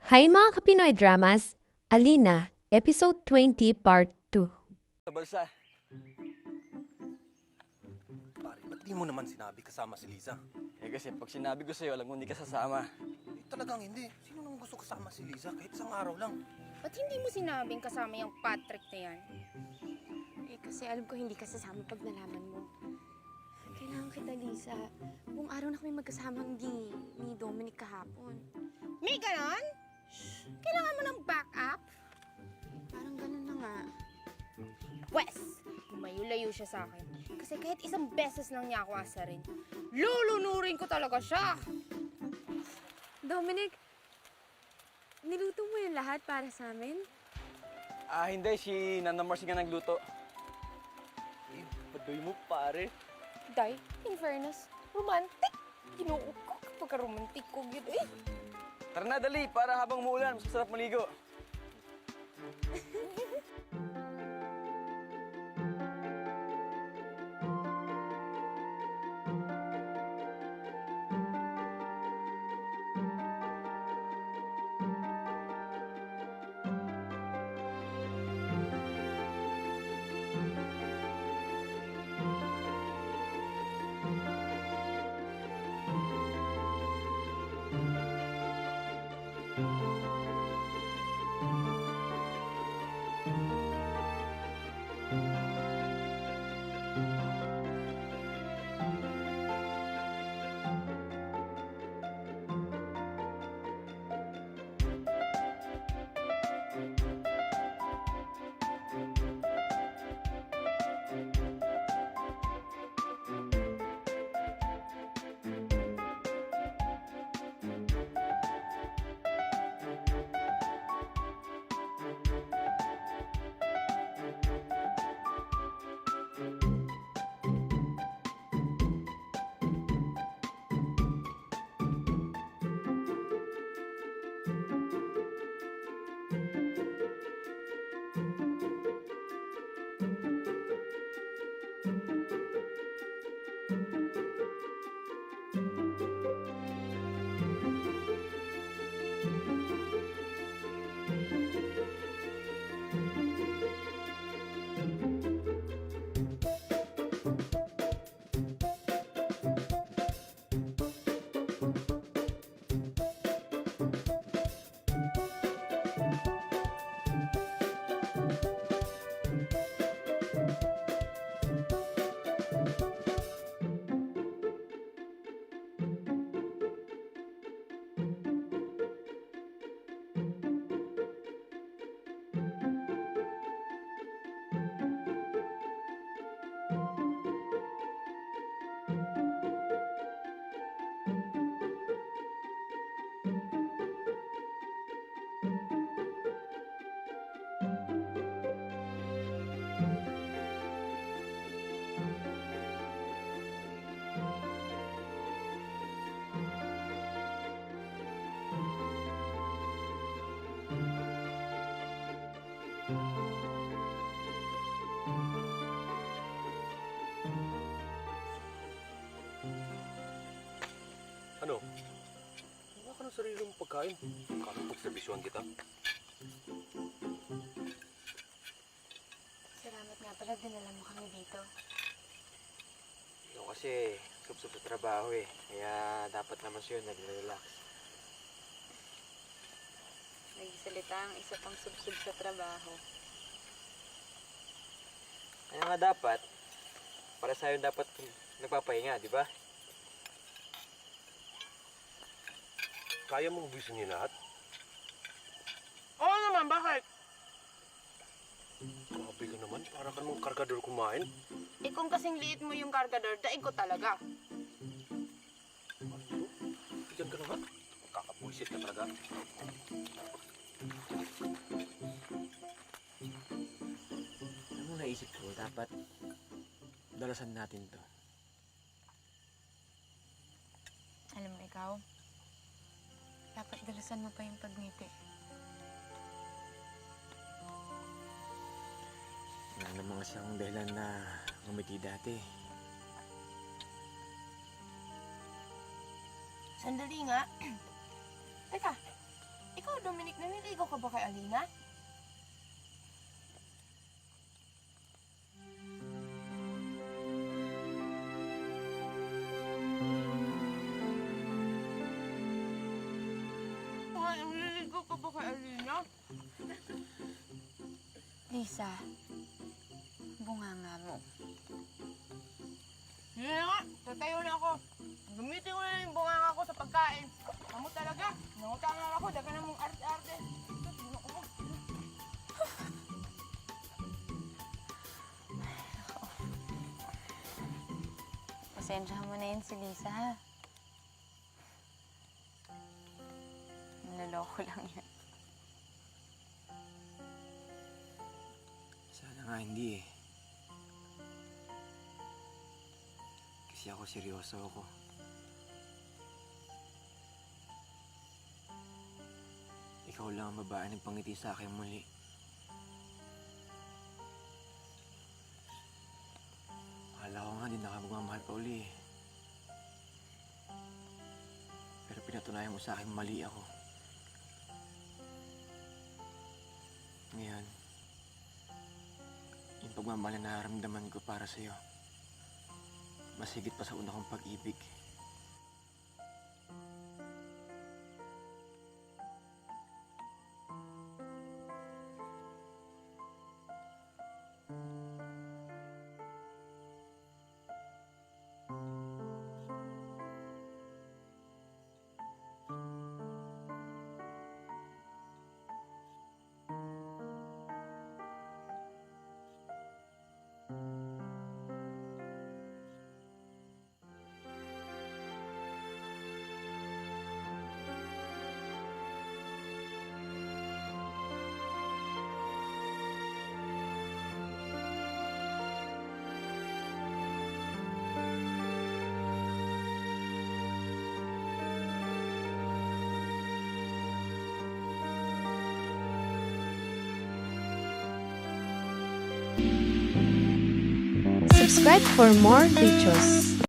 Hi mga Kapinoy Dramas! Alina, Episode 20, Part 2. Sa balsa. Pare, ba't di mo naman sinabi kasama si Liza? Kasi pag sinabi ko sa'yo, alam mo hindi ka sasama. Talagang hindi. Sino nang gusto kasama si Liza kahit isang araw lang? Ba't hindi mo sinabing kasama yung Patrick na yan? Kasi alam ko hindi ka sasama pag nalaman mo. Kailangan kita, Lisa. Buong araw na kami magkasama ni Dominic kahapon. May ganon? Kailangan mo ng backup? Parang ganun na nga. Wes, lumayo-layo siya sa akin. Kasi kahit isang beses lang niya ako asarin, lulunurin ko talaga siya. Dominic, niluto mo yung lahat para sa amin? Hindi. Si Nana Marcy nga nagluto. Padoy mo, pare. Day, in fairness, romantic. Ginuot ko kapag romantic ko yun eh. Tara na, dali. Para habang umuulan, mas masarap maligo. Ano? Wala ka ng sarili mong pagkain. Kala ko servisyohan kita. Salamat nga pala, dinala mo kami dito. Yung kasi, sub-sub sa trabaho eh. Kaya dapat naman siya nag-relax. Nagsalita ang isa pang subsub sa trabaho. Kaya nga dapat, para sa'yo dapat nagpapahinga, di ba? Kaya mong buwisin niyo lahat? Oo naman, bakit? Grabe ka naman. Para ka namang kargador kumain. Eh kung kasing liit mo yung kargador, daig ko talaga. Ano? Diyan ka na nga. Kakapuisit ka talaga. Ano mo naisip ko, dapat dalasan natin to. Alam mo ikaw, dapat dalasan mo pa yung pagngiti. Wala namang siyang dahilan na ngumiti dati. Sandali nga. Teka, ikaw, Dominic, Dominic, naniligaw ka ba kay Alina? Naniligaw ka ba kay Alina? Lisa, bunganga mo. Hindi na nga, tatayo na ako. Gamitin ko na yung bunganga ko sa pagkain. Kamu talaga, nangutangan ako, daga na mong arte-arte. Pasensya mo na yun si Lisa, ha? Naloloko lang yan. Sana nga hindi eh. Kasi ako seryoso ako. Ikaw lang ang babae ng pangiti sa akin muli. Akala ko nga di na ka magmamahal pa uli eh. Pero pinatunayan mo sa akin mali ako. Ngayon, yung pagmamahal na nararamdaman ko para sa'yo, mas higit pa sa una kong pag-ibig. Subscribe for more videos.